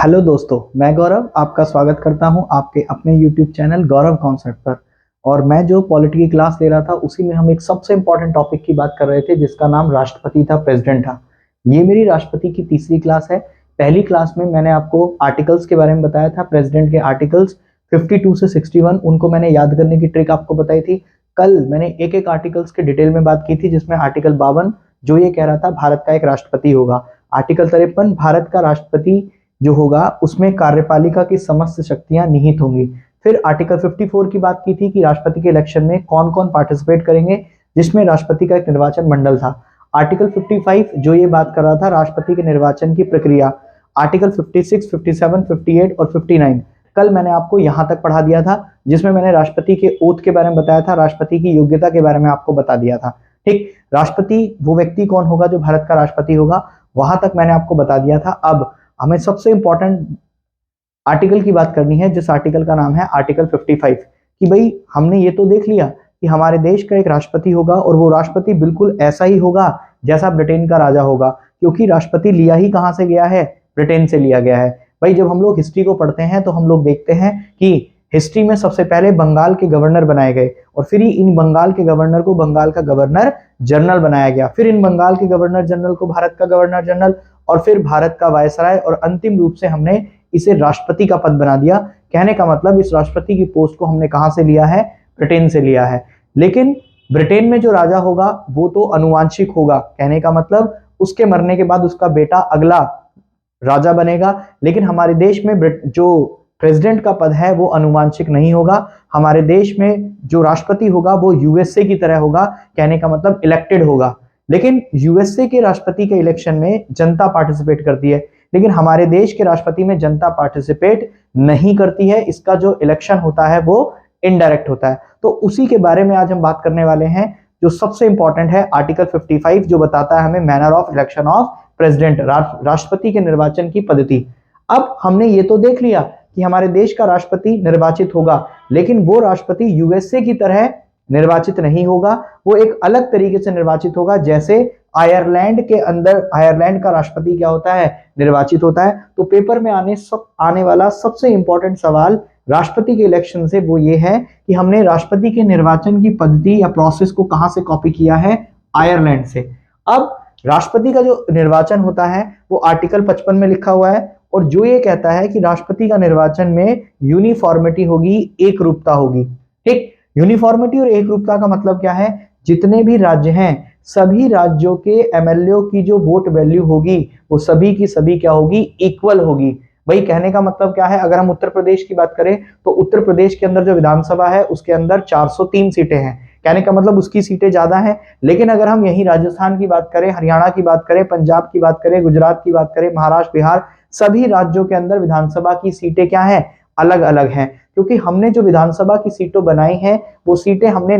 Hello दोस्तों, मैं गौरव आपका स्वागत करता हूं आपके अपने YouTube चैनल गौरव कॉन्सेप्ट पर। और मैं जो पॉलिटी की क्लास ले रहा था उसी में हम एक सबसे इंपॉर्टेंट टॉपिक की बात कर रहे थे जिसका नाम राष्ट्रपति था, प्रेसिडेंट था। ये मेरी राष्ट्रपति की तीसरी क्लास है। पहली क्लास में मैंने आपको आर्टिकल्स के बारे में बताया था, प्रेसिडेंट के आर्टिकल्स 52 से 61, उनको मैंने याद करने की ट्रिक आपको बताई थी। कल मैंने एक एक आर्टिकल्स के डिटेल में बात की थी, जिसमें आर्टिकल 52 जो ये कह रहा था भारत का एक राष्ट्रपति होगा, आर्टिकल 53 भारत का राष्ट्रपति जो होगा उसमें कार्यपालिका की समस्त शक्तियां निहित होंगी। फिर आर्टिकल 54 की बात की थी कि राष्ट्रपति के इलेक्शन में कौन कौन पार्टिसिपेट करेंगे, जिसमें राष्ट्रपति का एक निर्वाचन मंडल था। आर्टिकल 55 जो ये बात कर रहा था राष्ट्रपति के निर्वाचन की प्रक्रिया। आर्टिकल 56, 57, 58 और 59 कल मैंने आपको यहां तक पढ़ा दिया था, जिसमें मैंने राष्ट्रपति के ओथ के बारे में बताया था, राष्ट्रपति की योग्यता के बारे में आपको बता दिया था। ठीक, राष्ट्रपति वो व्यक्ति कौन होगा जो भारत का राष्ट्रपति होगा, वहां तक मैंने आपको बता दिया था। अब हमें सबसे इंपॉर्टेंट आर्टिकल की बात करनी है, जिस आर्टिकल का नाम है आर्टिकल 55। कि भाई हमने ये तो देख लिया कि हमारे देश का एक राष्ट्रपति होगा और वो राष्ट्रपति बिल्कुल ऐसा ही होगा जैसा ब्रिटेन का राजा होगा, क्योंकि राष्ट्रपति लिया ही कहां से गया है, ब्रिटेन से लिया गया है। भाई जब हम लोग हिस्ट्री को पढ़ते हैं तो हम लोग देखते हैं कि हिस्ट्री में सबसे पहले बंगाल के गवर्नर बनाए गए और फिर इन बंगाल के गवर्नर को बंगाल का गवर्नर जनरल बनाया गया, फिर इन बंगाल के गवर्नर जनरल को भारत का गवर्नर जनरल और फिर भारत का वायसराय, और अंतिम रूप से हमने इसे राष्ट्रपति का पद बना दिया। कहने का मतलब इस राष्ट्रपति की पोस्ट को हमने कहां से लिया है, ब्रिटेन से लिया है। लेकिन ब्रिटेन में जो राजा होगा वो तो अनुवांशिक होगा, कहने का मतलब उसके मरने के बाद उसका बेटा अगला राजा बनेगा। लेकिन हमारे देश में जो प्रेसिडेंट का पद है वो अनुवांशिक नहीं होगा। हमारे देश में जो राष्ट्रपति होगा वो यूएसए की तरह होगा, कहने का मतलब इलेक्टेड होगा। लेकिन यूएसए के राष्ट्रपति के इलेक्शन में जनता पार्टिसिपेट करती है, लेकिन हमारे देश के राष्ट्रपति में जनता पार्टिसिपेट नहीं करती है। इसका जो इलेक्शन होता है वो इनडायरेक्ट होता है। तो उसी के बारे में आज हम बात करने वाले हैं, जो सबसे इंपॉर्टेंट है आर्टिकल 55 जो बताता है हमें manner of election of president, राष्ट्रपति के निर्वाचन की पद्धति। अब हमने ये तो देख लिया कि हमारे देश का राष्ट्रपति निर्वाचित होगा, लेकिन वो राष्ट्रपति यूएसए की तरह निर्वाचित नहीं होगा, वो एक अलग तरीके से निर्वाचित होगा। जैसे आयरलैंड के अंदर आयरलैंड का राष्ट्रपति क्या होता है, निर्वाचित होता है। तो पेपर में आने वाला सबसे इंपॉर्टेंट सवाल राष्ट्रपति के इलेक्शन से वो ये है कि हमने राष्ट्रपति के निर्वाचन की पद्धति या प्रोसेस को कहां से कॉपी किया है, आयरलैंड से। अब राष्ट्रपति का जो निर्वाचन होता है वो आर्टिकल 55 में लिखा हुआ है, और जो ये कहता है कि राष्ट्रपति का निर्वाचन में यूनिफॉर्मिटी होगी, एक रूपता होगी। ठीक, यूनिफॉर्मिटी और एक रूपता का मतलब क्या है, जितने भी राज्य हैं सभी राज्यों के एमएलए की जो वोट वैल्यू होगी वो सभी की सभी क्या होगी, इक्वल होगी। भाई कहने का मतलब क्या है, अगर हम उत्तर प्रदेश की बात करें तो उत्तर प्रदेश के अंदर जो विधानसभा है उसके अंदर 403 सीटें हैं, कहने का मतलब उसकी सीटें ज्यादा हैं। लेकिन अगर हम यही राजस्थान की बात करें, हरियाणा की बात करें, पंजाब की बात करें, गुजरात की बात करें, महाराष्ट्र, बिहार, सभी राज्यों के अंदर विधानसभा की सीटें क्या हैं, अलग अलग हैं। क्योंकि हमने जो विधानसभा की सीटें बनाई हैं वो सीटें हमने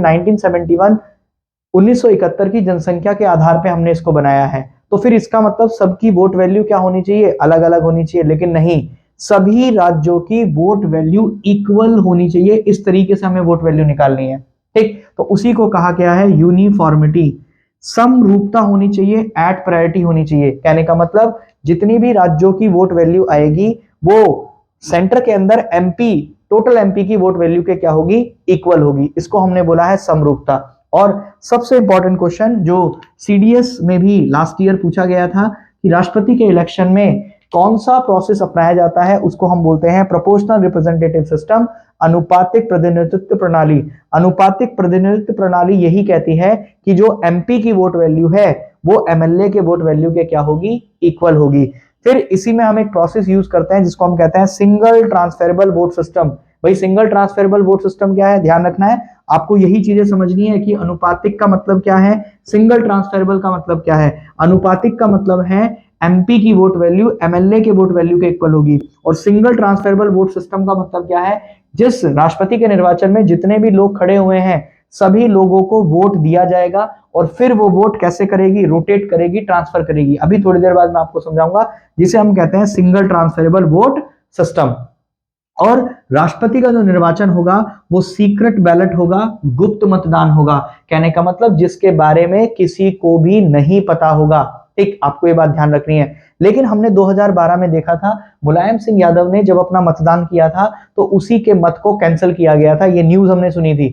1971 की जनसंख्या के आधार पे हमने इसको बनाया है। तो फिर इसका मतलब सबकी वोट वैल्यू क्या होनी चाहिए, अलग अलग होनी चाहिए। लेकिन नहीं, सभी राज्यों की वोट वैल्यू इक्वल होनी चाहिए। इस तरीके से हमें वोट वैल्यू निकालनी है। ठीक, तो उसी को कहा गया है यूनिफॉर्मिटी। समरूपता होनी चाहिए, एट प्रायोरिटी होनी चाहिए। कहने का मतलब जितनी भी राज्यों की वोट वैल्यू आएगी वो सेंटर के अंदर एमपी, टोटल एमपी की वोट वैल्यू के क्या होगी, इक्वल होगी। इसको हमने बोला है समरूपता। और सबसे इंपॉर्टेंट क्वेश्चन जो सीडीएस में भी लास्ट ईयर पूछा गया था कि राष्ट्रपति के इलेक्शन में कौन सा प्रोसेस अपनाया जाता है, उसको हम बोलते हैं प्रोपोर्शनल रिप्रेजेंटेटिव सिस्टम, अनुपातिक प्रतिनिधित्व प्रणाली। अनुपातिक प्रतिनिधित्व प्रणाली यही कहती है कि जो एमपी की वोट वैल्यू है वो एमएलए के वोट वैल्यू के क्या होगी, इक्वल होगी। फिर इसी में हम एक प्रोसेस यूज करते हैं जिसको हम कहते हैं सिंगल ट्रांसफरेबल वोट सिस्टम। भाई सिंगल ट्रांसफरेबल वोट सिस्टम क्या है, ध्यान रखना है आपको, यही चीजें समझनी है कि अनुपातिक का मतलब क्या है, सिंगल ट्रांसफरेबल का मतलब क्या है। अनुपातिक का मतलब है एमपी की वोट वैल्यू एमएलए के वोट वैल्यू के इक्वल होगी, और सिंगल ट्रांसफरेबल वोट सिस्टम का मतलब क्या है, जिस राष्ट्रपति के निर्वाचन में जितने भी लोग खड़े हुए हैं सभी लोगों को वोट दिया जाएगा और फिर वो वोट कैसे करेगी, रोटेट करेगी, ट्रांसफर करेगी। अभी थोड़ी देर बाद मैं आपको समझाऊंगा, जिसे हम कहते हैं सिंगल ट्रांसफरेबल वोट सिस्टम। और राष्ट्रपति का जो निर्वाचन होगा वो सीक्रेट बैलेट होगा, गुप्त मतदान होगा। कहने का मतलब जिसके बारे में किसी को भी नहीं पता होगा। ठीक, आपको ये बात ध्यान रखनी है। लेकिन हमने 2012 में देखा था मुलायम सिंह यादव ने जब अपना मतदान किया था तो उसी के मत को कैंसिल किया गया था, ये न्यूज हमने सुनी थी।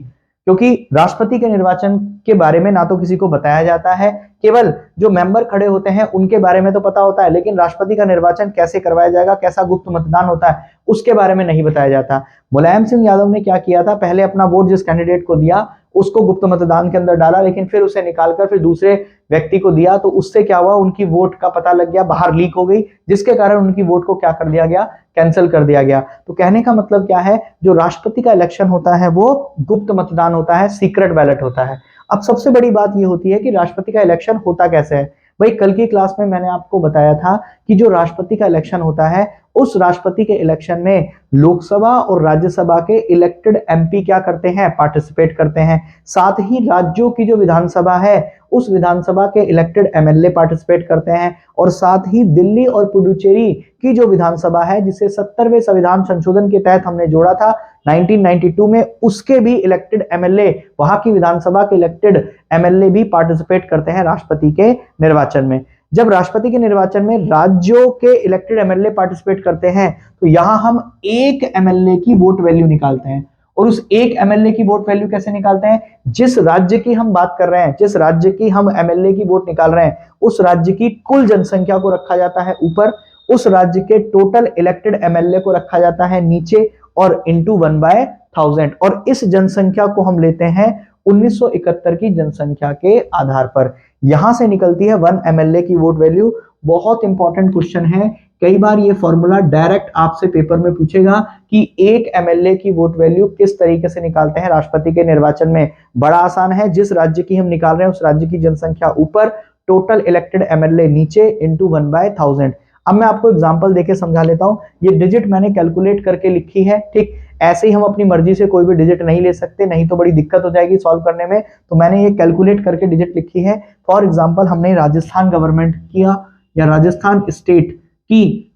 क्योंकि राष्ट्रपति के निर्वाचन के बारे में ना तो किसी को बताया जाता है, केवल जो मेंबर खड़े होते हैं उनके बारे में तो पता होता है, लेकिन राष्ट्रपति का निर्वाचन कैसे करवाया जाएगा, कैसा गुप्त मतदान होता है, उसके बारे में नहीं बताया जाता। मुलायम सिंह यादव ने क्या किया था, पहले अपना वोट जिस कैंडिडेट को दिया उसको गुप्त मतदान के अंदर डाला, लेकिन फिर उसे निकालकर फिर दूसरे व्यक्ति को दिया, तो उससे क्या हुआ, उनकी वोट का पता लग गया, बाहर लीक हो गई, जिसके कारण उनकी वोट को क्या कर दिया गया, कैंसिल कर दिया गया। तो कहने का मतलब क्या है, जो राष्ट्रपति का इलेक्शन होता है वो गुप्त मतदान होता है, सीक्रेट बैलेट होता है। अब सबसे बड़ी बात ये होती है कि राष्ट्रपति का इलेक्शन होता कैसे है। भाई कल की क्लास में मैंने आपको बताया था कि जो राष्ट्रपति का इलेक्शन होता है, उस राष्ट्रपति के इलेक्शन में लोकसभा और राज्यसभा के इलेक्टेड एमपी क्या करते हैं, पार्टिसिपेट करते हैं। साथ ही राज्यों की जो विधानसभा है उस विधानसभा के इलेक्टेड एमएलए पार्टिसिपेट करते हैं, और साथ ही दिल्ली और पुडुचेरी की जो विधानसभा है जिसे 70वें संविधान संशोधन के तहत हमने जोड़ा था 1992 में, उसके भी इलेक्टेड एमएलए, वहां की विधानसभा के इलेक्टेड एमएलए भी पार्टिसिपेट करते हैं राष्ट्रपति के निर्वाचन में। जब राष्ट्रपति के निर्वाचन में राज्यों के इलेक्टेड एमएलए पार्टिसिपेट करते हैं तो यहां हम एक एमएलए की वोट वैल्यू निकालते हैं। और उस एक एमएलए की वोट वैल्यू कैसे निकालते हैं, जिस राज्य की हम बात कर रहे हैं, जिस राज्य की हम एमएलए की वोट निकाल रहे हैं, उस राज्य की कुल जनसंख्या को रखा जाता है ऊपर, उस राज्य के टोटल इलेक्टेड एमएलए को रखा जाता है नीचे, और इंटू 1/1000, और इस जनसंख्या को हम लेते हैं 1971 की जनसंख्या के आधार पर। यहां से निकलती है 1 एमएलए की वोट वैल्यू। बहुत इंपॉर्टेंट क्वेश्चन है, कई बार ये फॉर्मूला डायरेक्ट आपसे पेपर में पूछेगा कि एक एमएलए की वोट वैल्यू किस तरीके से निकालते हैं राष्ट्रपति के निर्वाचन में। बड़ा आसान है, जिस राज्य की हम निकाल रहे हैं उस राज्य की जनसंख्या ऊपर, टोटल इलेक्टेड एमएलए नीचे, इंटू 1/1000। अब मैं आपको एग्जांपल देके समझा लेता हूं। ये डिजिट मैंने कैलकुलेट करके लिखी है, ठीक। ऐसे ही हम अपनी मर्जी से कोई भी डिजिट नहीं ले सकते, नहीं तो बड़ी दिक्कत हो जाएगी सॉल्व करने में, तो मैंने ये कैलकुलेट करके डिजिट लिखी है। फॉर एग्जांपल हमने राजस्थान गवर्नमेंट किया या राजस्थान स्टेट की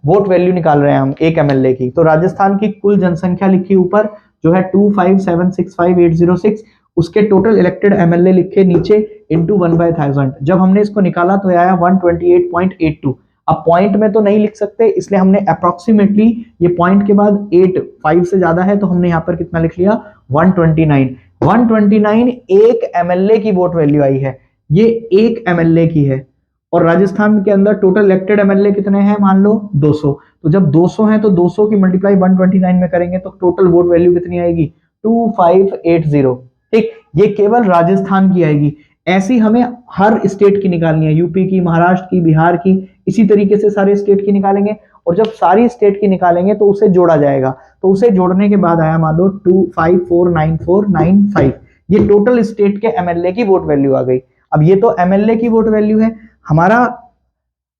वोट वैल्यू निकाल रहे हैं हम एक एमएलए की, तो राजस्थान की कुल जनसंख्या लिखी ऊपर जो है 25765,806, उसके टोटल इलेक्टेड एमएलए लिखे नीचे इंटू 1/1000। जब हमने इसको निकाला तो आया 128.82। अब पॉइंट में तो नहीं लिख सकते, इसलिए हमने अप्रोक्सीमेटली, ये पॉइंट के बाद 5 से ज्यादा है तो हमने यहाँ पर कितना लिख लिया, 129 एक एमएलए की वोट वैल्यू आई है, ये एक एमएलए की है। और राजस्थान के अंदर टोटल इलेक्टेड एमएलए कितने हैं, मान लो 200, तो जब 200 हैं तो 200 की मल्टीप्लाई 129 में करेंगे तो टोटल वोट वैल्यू कितनी आएगी, 2580। ठीक, ये केवल राजस्थान की आएगी। ऐसी हमें हर स्टेट की निकालनी है, यूपी की, महाराष्ट्र की, बिहार की, इसी तरीके से सारे स्टेट की निकालेंगे। और जब सारी स्टेट की निकालेंगे तो उसे जोड़ा जाएगा, तो उसे जोड़ने के बाद आया मान लो 2549495, ये टोटल स्टेट के एमएलए की वोट वैल्यू आ गई। अब ये तो एमएलए की वोट वैल्यू है, हमारा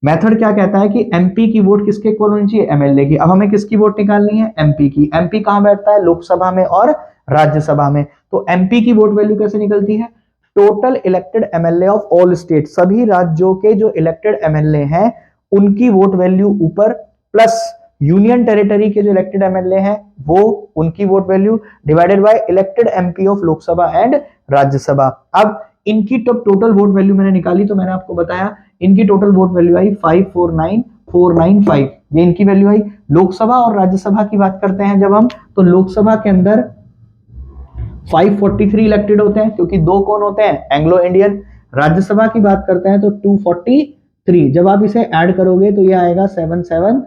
मेथड क्या कहता है कि एमपी की वोट किसके इक्वल होनी चाहिए, एमएलए की। अब हमें किसकी वोट निकालनी है, एमपी की। एमपी कहां बैठता है, लोकसभा में और राज्यसभा में। तो एमपी की वोट वैल्यू कैसे निकलती है, total elected MLA of all state, सभी राज्यों के जो इलेक्टेड एमएलए हैं उनकी वोट वैल्यू ऊपर, प्लस यूनियन टेरिटरी के जो इलेक्टेड एमएलए हैं वो उनकी vote value, divided by elected MP of Lok Sabha and Rajya Sabha. अब इनकी टोटल वोट वैल्यू मैंने निकाली, तो मैंने आपको बताया इनकी टोटल वोट वैल्यू आई 549495, ये इनकी वैल्यू आई। लोकसभा और राज्यसभा की बात करते हैं जब हम, तो लोकसभा के अंदर 543 इलेक्टेड होते हैं, क्योंकि 2 कौन होते हैं, एंग्लो इंडियन। राज्यसभा की बात करते हैं तो 243, जब आप इसे ऐड करोगे तो ये आएगा 776।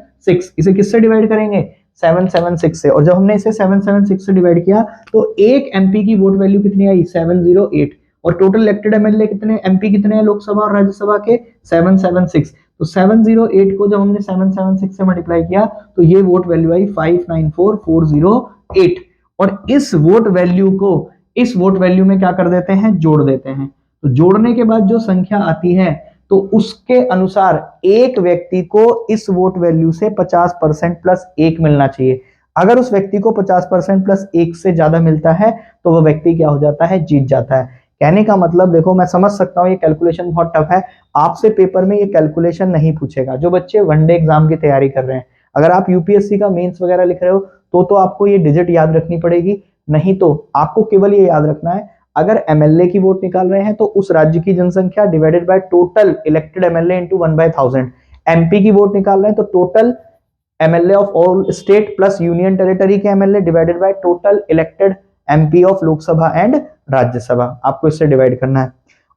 इसे किससे डिवाइड करेंगे, 776 से। और जब हमने इसे 776 से डिवाइड किया तो एक एमपी की वोट वैल्यू कितनी आई, 708। और टोटल इलेक्टेड एमएलए कितने, एमपी कितने हैं लोकसभा और राज्यसभा के, 776। तो 708 को जब हमने 776 से मल्टीप्लाई किया तो ये वोट वैल्यू आई 594408। और इस वोट वैल्यू को इस वोट वैल्यू में क्या कर देते हैं, जोड़ देते हैं। तो जोड़ने के बाद जो संख्या आती है तो उसके अनुसार एक व्यक्ति को इस वोट वैल्यू से 50% प्लस 1 मिलना चाहिए। अगर उस व्यक्ति को 50% प्लस 1 से ज्यादा मिलता है तो वह व्यक्ति क्या हो जाता है, जीत जाता है। कहने का मतलब देखो, मैं समझ सकता हूं ये कैलकुलेशन बहुत टफ है, आपसे पेपर में ये कैलकुलेशन नहीं पूछेगा। जो बच्चे वनडे एग्जाम की तैयारी कर रहे हैं, अगर आप यूपीएससी का मेंस वगैरह लिख रहे हो तो आपको ये डिजिट याद रखनी पड़ेगी, नहीं तो आपको केवल ये याद रखना है अगर एमएलए की वोट निकाल रहे हैं तो उस राज्य की जनसंख्या divided by total elected MLA into 1/1000। MP की वोट निकाल रहे हैं तो total MLA of all state plus union territory के MLA divided by total elected MP of Lok Sabha and Rajya Sabha, आपको इससे डिवाइड करना है।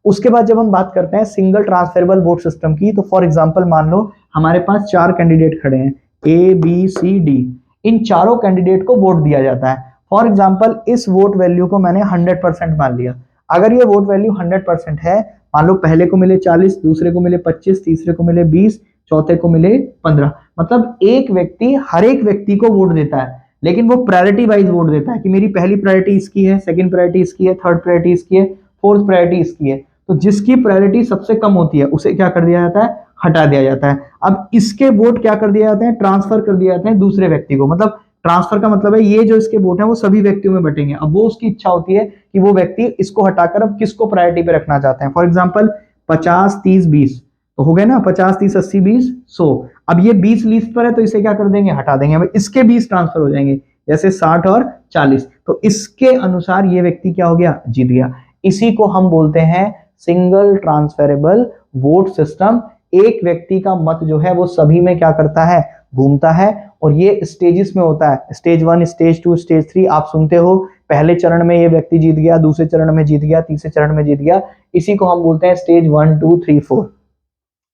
उसके बाद जब हम बात करते हैं सिंगल ट्रांसफरेबल वोट सिस्टम की, तो फॉर एग्जांपल मान लो हमारे पास 4 कैंडिडेट खड़े हैं ए बी सी डी, इन चारों कैंडिडेट को वोट दिया जाता है। फॉर एग्जांपल इस वोट वैल्यू को मैंने 100% मान लिया। अगर ये वोट वैल्यू 100% है, मान लो पहले को मिले 40, दूसरे को मिले 25, तीसरे को मिले 20, चौथे को मिले 15, मतलब एक व्यक्ति हर एक व्यक्ति को वोट देता है, लेकिन वो प्रायोरिटी वाइज वोट देता है कि मेरी पहली प्रायोरिटी इसकी है, सेकंड प्रायोरिटी इसकी है, थर्ड प्रायोरिटी इसकी है, फोर्थ प्रायोरिटी इसकी है। तो जिसकी प्रायोरिटी सबसे कम होती है उसे क्या कर दिया जाता है, हटा दिया जाता है। अब इसके वोट क्या कर दिए जाते हैं, ट्रांसफर कर दिए जाते हैं दूसरे व्यक्ति को। मतलब ट्रांसफर का मतलब है ये जो इसके वोट है वो सभी व्यक्तियों में बटेंगे। अब वो उसकी इच्छा होती है कि वो व्यक्ति इसको हटाकर अब किसको प्रायोरिटी पे रखना चाहते हैं। फॉर एग्जाम्पल 50, 30, 20 तो हो गए ना, 50, 30, 80, 20, 100। अब ये 20 लिस्ट पर है तो इसे क्या कर देंगे, हटा देंगे। अब इसके 20 ट्रांसफर हो जाएंगे, जैसे 60 और 40, तो इसके अनुसार ये व्यक्ति क्या हो गया, जीत गया। इसी को हम बोलते हैं सिंगल ट्रांसफरेबल वोट सिस्टम। एक व्यक्ति का मत जो है वो सभी में क्या करता है, घूमता है। और ये स्टेजेस में होता है, स्टेज 1, स्टेज 2, स्टेज 3 आप सुनते हो। पहले चरण में ये व्यक्ति जीत गया, दूसरे चरण में जीत गया, तीसरे चरण में जीत गया। इसी को हम बोलते हैं स्टेज 1, 2, 3, 4।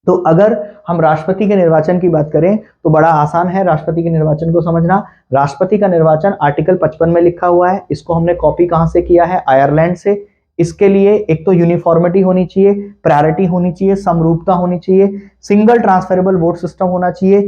तो अगर हम राष्ट्रपति के निर्वाचन की बात करें तो बड़ा आसान है राष्ट्रपति के निर्वाचन को समझना। राष्ट्रपति का निर्वाचन आर्टिकल 55 में लिखा हुआ है। इसको हमने कॉपी कहां से किया है, आयरलैंड से। इसके लिए एक तो यूनिफॉर्मिटी होनी चाहिए, प्रायोरिटी होनी चाहिए, समरूपता होनी चाहिए, सिंगल ट्रांसफरेबल वोट सिस्टम होना चाहिए,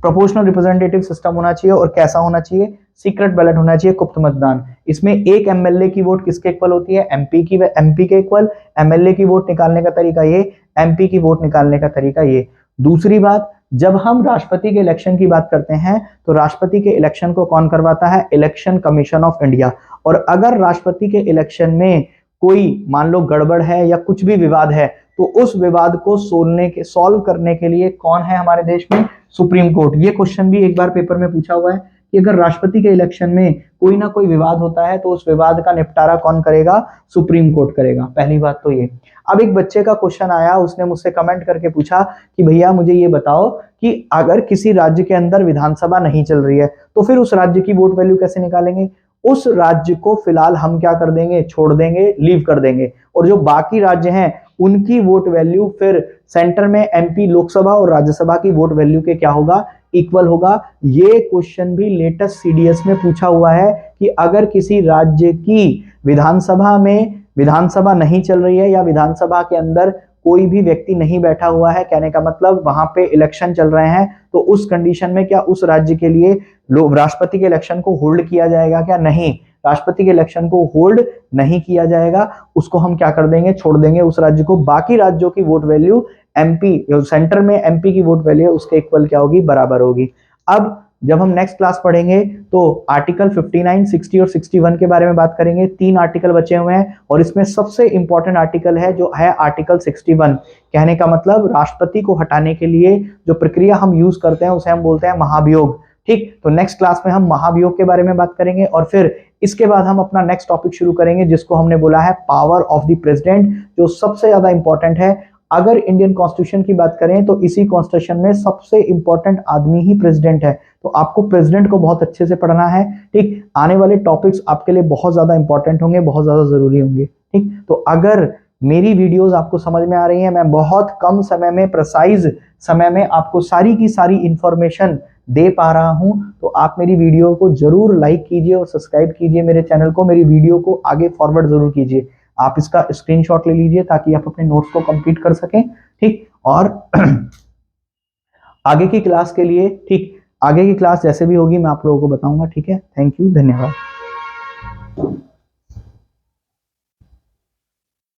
प्रोपोर्शनल रिप्रेजेंटेटिव सिस्टम होना चाहिए, और कैसा होना चाहिए, सीक्रेट बैलेट होना चाहिए, गुप्त मतदान। इसमें एक एमएलए की वोट किसके इक्वल होती है, एमपी की, एमपी के इक्वल। एमएलए की वोट निकालने का तरीका ये, एमपी की वोट निकालने का तरीका ये। दूसरी बात, जब हम राष्ट्रपति के इलेक्शन की बात करते हैं तो राष्ट्रपति के इलेक्शन को कौन करवाता है, इलेक्शन कमीशन ऑफ इंडिया। और अगर राष्ट्रपति के इलेक्शन में कोई मान लो गड़बड़ है या कुछ भी विवाद है तो उस विवाद को सॉल्व करने के लिए कौन है हमारे देश में, सुप्रीम कोर्ट। ये क्वेश्चन भी एक बार पेपर में पूछा हुआ है कि अगर राष्ट्रपति के इलेक्शन में कोई ना कोई विवाद होता है तो उस विवाद का निपटारा कौन करेगा, सुप्रीम कोर्ट करेगा। पहली बात तो ये। अब एक बच्चे का क्वेश्चन आया, उसने मुझसे कमेंट करके पूछा कि भैया मुझे ये बताओ कि अगर किसी राज्य के अंदर विधानसभा नहीं चल रही है तो फिर उस राज्य की वोट वैल्यू कैसे निकालेंगे। उस राज्य को फिलहाल हम क्या कर देंगे, छोड़ देंगे, लीव कर देंगे, और जो बाकी राज्य हैं उनकी वोट वैल्यू फिर सेंटर में एमपी, लोकसभा और राज्यसभा की वोट वैल्यू के क्या होगा, इक्वल होगा। ये क्वेश्चन भी लेटेस्ट सीडीएस में पूछा हुआ है कि अगर किसी राज्य की विधानसभा में विधानसभा नहीं चल रही है या विधानसभा के अंदर कोई भी व्यक्ति नहीं बैठा हुआ है, कहने का मतलब वहां पे इलेक्शन चल रहे हैं, तो उस कंडीशन में क्या उस राज्य के लिए राष्ट्रपति के इलेक्शन को होल्ड किया जाएगा क्या, नहीं, राष्ट्रपति के इलेक्शन को होल्ड नहीं किया जाएगा। उसको हम क्या कर देंगे, छोड़ देंगे उस राज्य को। बाकी राज्यों की वोट वैल्यू एमपी, सेंटर में एमपी की वोट वैल्यू उसके इक्वल क्या होगी, बराबर होगी। अब जब हम नेक्स्ट क्लास पढ़ेंगे तो आर्टिकल 59, 60 और 61 के बारे में बात करेंगे। 3 आर्टिकल बचे हुए हैं और इसमें सबसे इंपॉर्टेंट आर्टिकल है जो है आर्टिकल 61। कहने का मतलब राष्ट्रपति को हटाने के लिए जो प्रक्रिया हम यूज करते हैं उसे हम बोलते हैं महाभियोग। ठीक, तो नेक्स्ट क्लास में हम महाभियोग के बारे में बात करेंगे और फिर इसके बाद हम अपना नेक्स्ट टॉपिक शुरू करेंगे जिसको हमने बोला है पावर ऑफ द प्रेसिडेंट, जो सबसे ज्यादा इंपॉर्टेंट है। अगर इंडियन कॉन्स्टिट्यूशन की बात करें तो इसी कॉन्स्टिट्यूशन में सबसे इंपॉर्टेंट आदमी ही प्रेसिडेंट है, तो आपको प्रेसिडेंट को बहुत अच्छे से पढ़ना है। ठीक, आने वाले टॉपिक्स आपके लिए बहुत ज्यादा इंपॉर्टेंट होंगे, बहुत ज्यादा जरूरी होंगे। ठीक, तो अगर मेरी वीडियोस आपको समझ में आ रही हैं, मैं बहुत कम समय में, प्रिसाइज समय में आपको सारी की सारी इंफॉर्मेशन दे पा रहा हूं, तो आप मेरी वीडियो को जरूर लाइक कीजिए और सब्सक्राइब कीजिए मेरे चैनल को, मेरी वीडियो को आगे फॉरवर्ड जरूर कीजिए। आप इसका स्क्रीनशॉट ले लीजिए ताकि आप अपने नोट्स को कंप्लीट कर सकें। ठीक, और आगे की क्लास के लिए, ठीक, आगे की क्लास जैसे भी होगी मैं आप लोगों को बताऊंगा। ठीक है, थैंक यू, धन्यवाद।